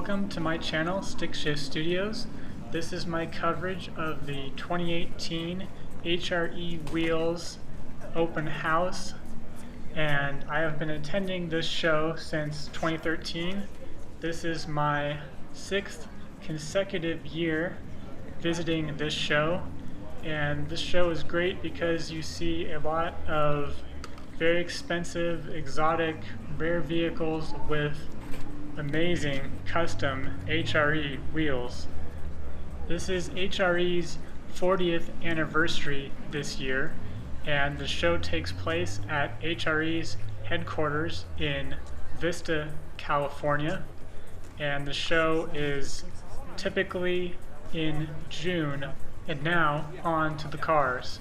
Welcome to my channel, StickShiftStudios. This is my coverage of the 2018 HRE Wheels Open House, and I have been attending this show since 2013. This is my 6th consecutive year visiting this show, and this show is great because you see a lot of very expensive, exotic, rare vehicles with amazing custom HRE wheels. This is HRE's 40th anniversary this year, and the show takes place at HRE's headquarters in Vista, California, and the show is typically in June. And now on to the cars.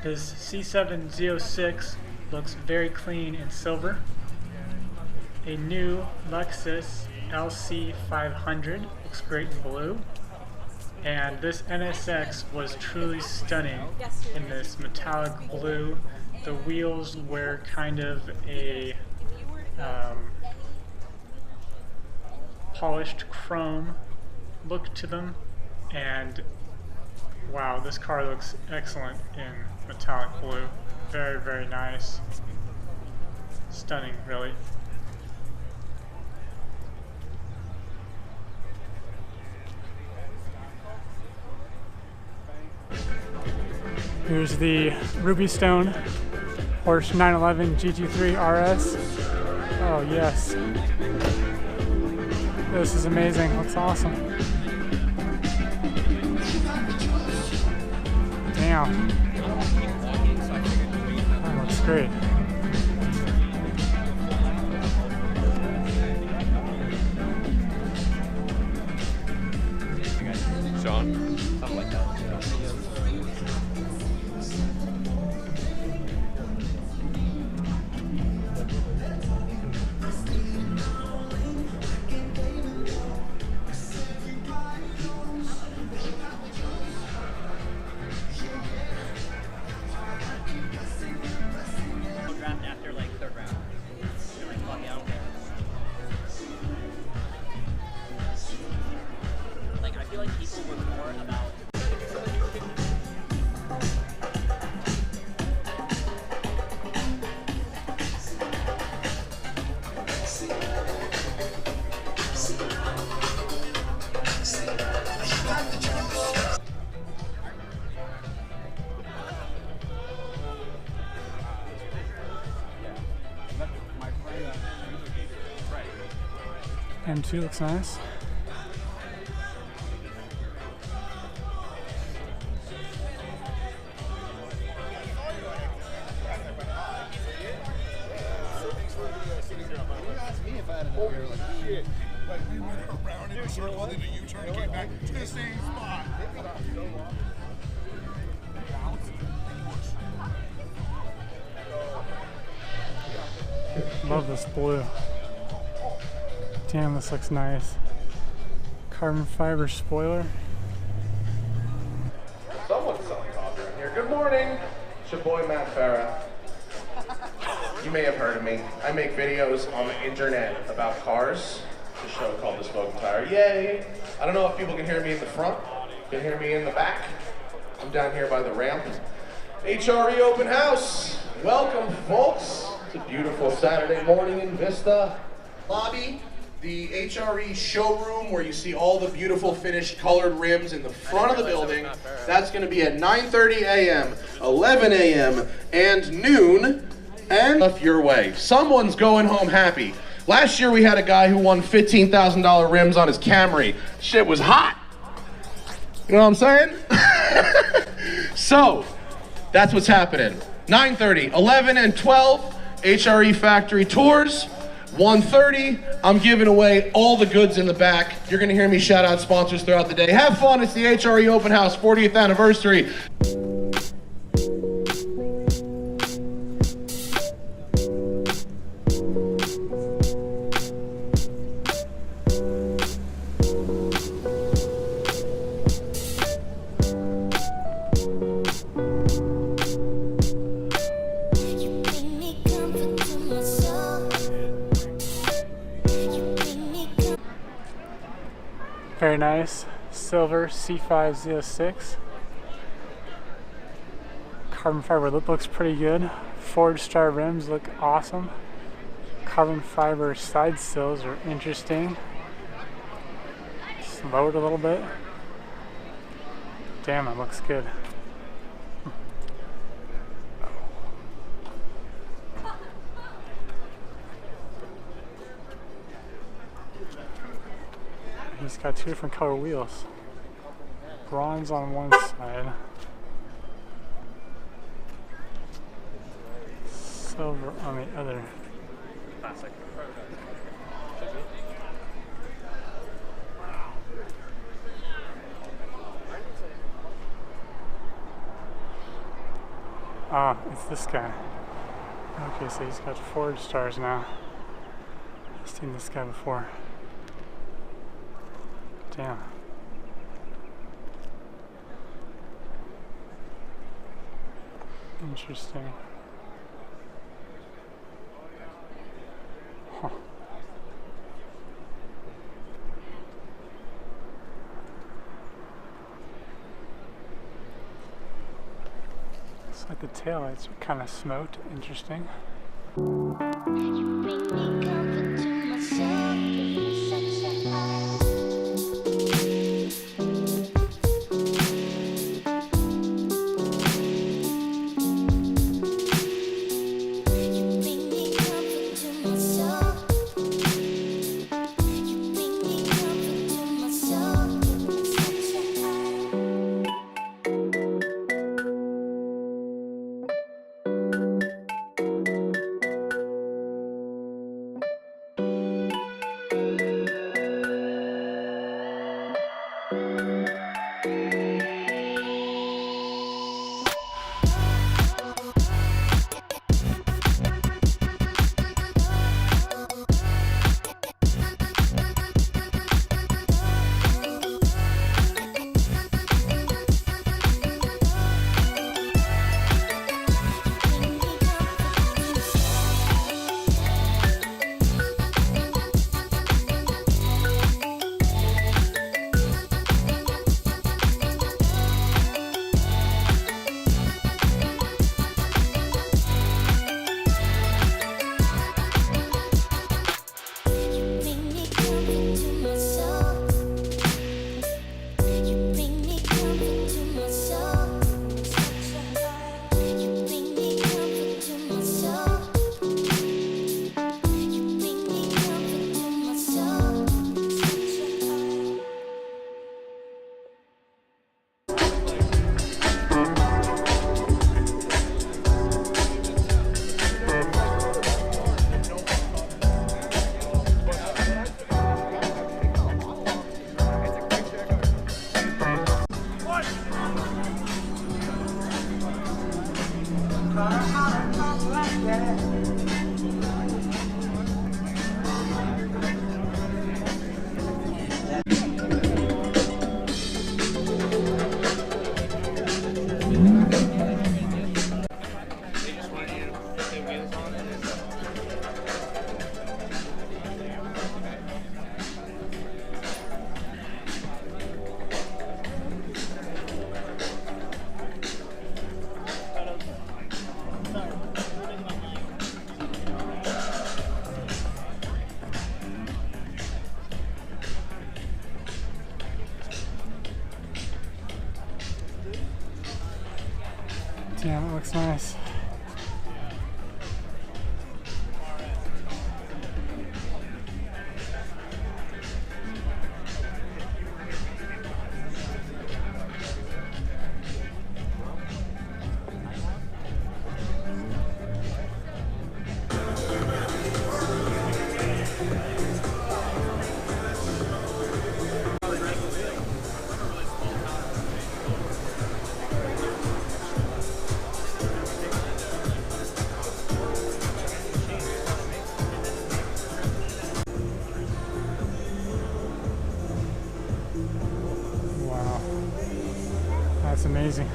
This C706 looks very clean in silver. A new Lexus LC500 looks great in blue. And this NSX was truly stunning in this metallic blue. The wheels were kind of a polished chrome look to them, and wow, this car looks excellent in metallic blue. Very, very nice. Stunning, really. Here's the Ruby Stone Porsche 911 GT3 RS. Oh yes. This is amazing. Looks awesome. Damn. That looks great. Sean? Something like that. M2 looks nice. We went around in a circle, did a U-turn, and came back to the same spot. Love this blue. Damn, this looks nice. Carbon fiber spoiler. Someone's selling coffee around here. Good morning. It's your boy Matt Farah. You may have heard of me. I make videos on the internet about cars. It's a show called The Smoking Tire. Yay! I don't know if people can hear me in the front, can hear me in the back. I'm down here by the ramp. HRE Open House. Welcome, folks. It's a beautiful Saturday morning in Vista. Lobby. The HRE showroom where you see all the beautiful finished colored rims in the front of the building. That's going to be at 9:30 a.m., 11 a.m., and noon, and up your way. Someone's going home happy. Last year we had a guy who won $15,000 rims on his Camry. Shit was hot. You know what I'm saying? So, that's what's happening. 9:30, 11, and 12, HRE factory tours. 1:30, I'm giving away all the goods in the back. You're gonna hear me shout out sponsors throughout the day. Have fun, it's the HRE Open House 40th anniversary. Very nice. Silver C506. Carbon fiber lip looks pretty good. Forged star rims look awesome. Carbon fiber side sills are interesting. Just lowered a little bit. Damn, it looks good. He's got two different color wheels. Bronze on one side. Silver on the other. Classic. Ah, it's this guy. Okay, so he's got forged stars now. I've seen this guy before. Damn. Interesting. Huh. Looks like the taillights are kind of smoked. Interesting. You bring me comfort to myself, give me such a high. You bring me comfort to myself. You bring me comfort to myself, give me such a high. Yeah, it looks nice. Wow, that's amazing.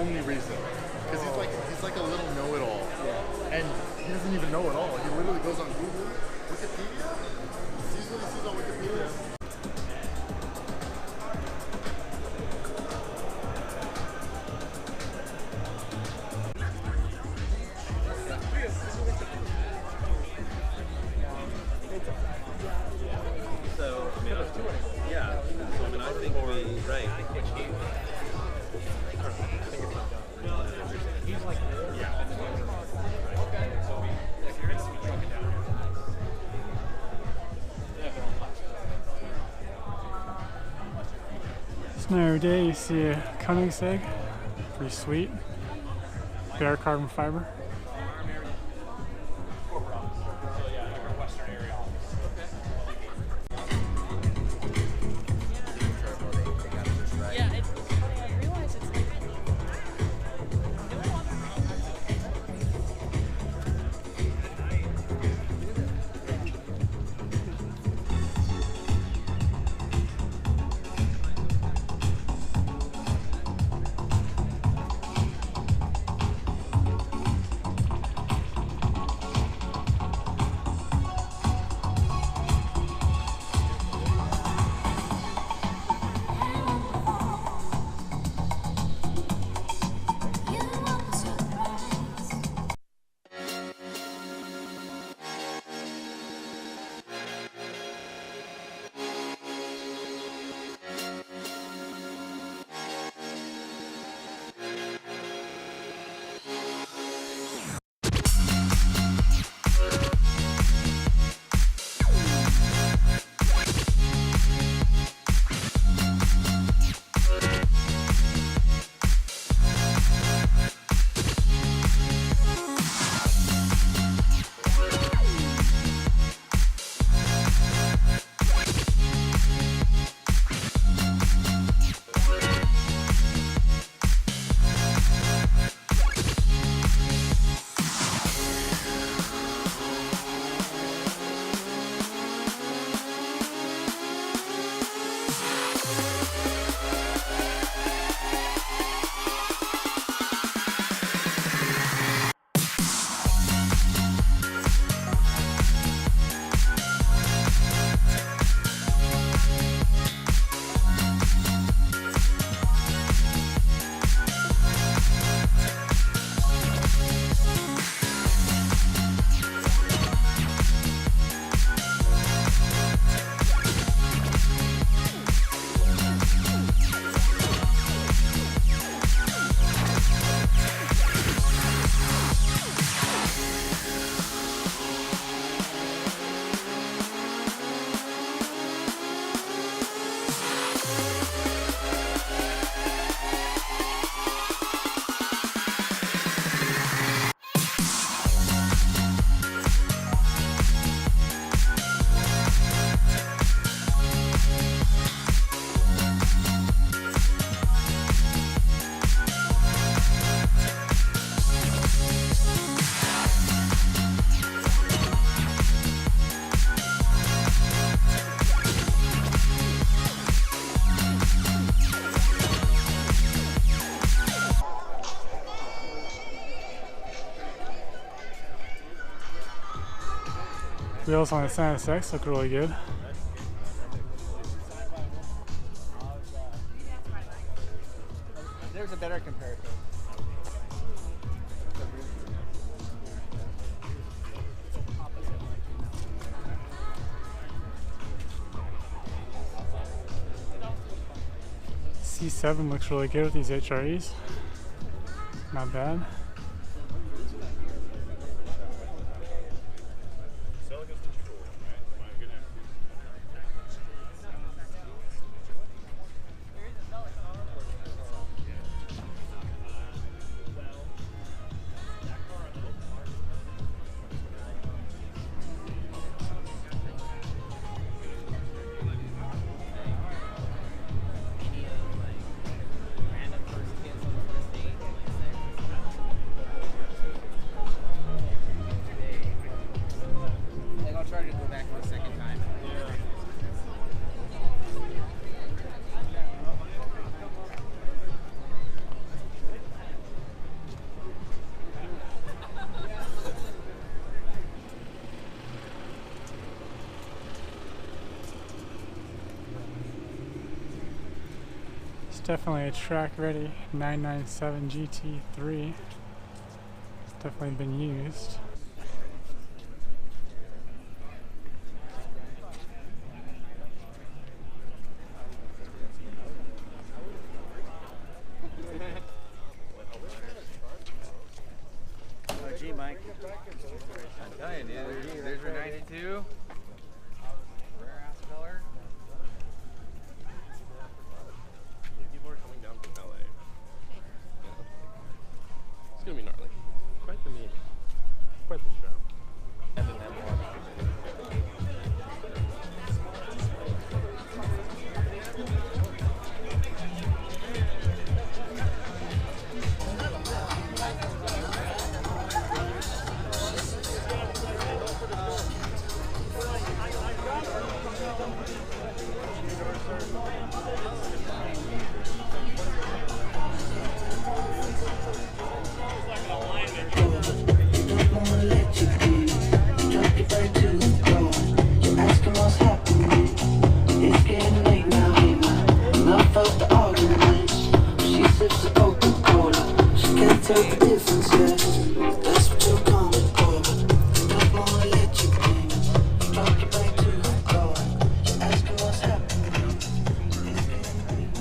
only reason. Because he's like a little know-it-all. Yeah. And he doesn't even know it all. He literally goes on Google, Wikipedia, sees what he sees on Wikipedia. So, I mean, yeah. So, I mean, I think right. He's like, Yeah. It's not every day you see a Koenigsegg. Pretty sweet. Bare carbon fiber. yeah, it's funny. I realize it's like. Wheels on the Santa Sex look really good. There's a better comparison. C7 looks really good with these HREs. Not bad. definitely a track-ready 997 GT3. It's definitely been used. Oh, gee, Mike. I'm telling you, dude, there's your 92. Rare ass color. People are coming down from LA. Yeah. It's gonna be gnarly. Quite the meeting. Quite the show. And then take the difference, yeah. That's what you're coming for. Don't wanna let you in. Drop you back to the floor. You're asking what's happening. It's getting late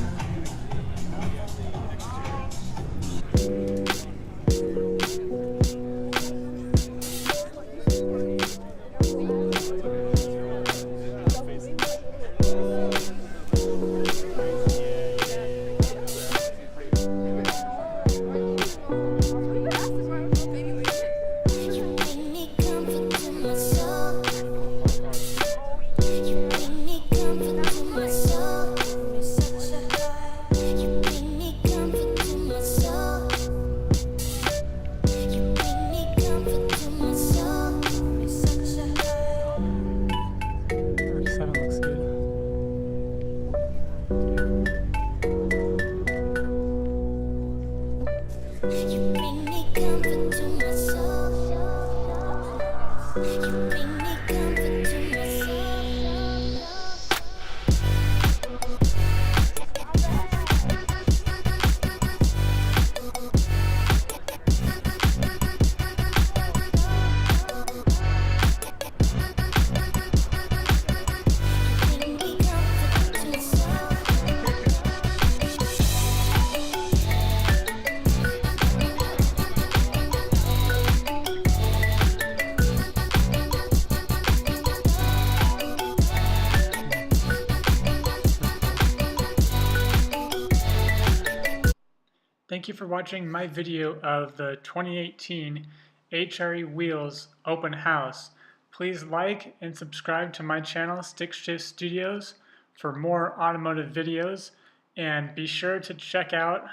Thank you for watching my video of the 2018 HRE Wheels Open House. Please like and subscribe to my channel, StickShiftStudios, for more automotive videos, and be sure to check out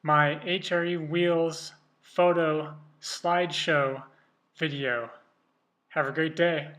my HRE Wheels photo slideshow video. Have a great day.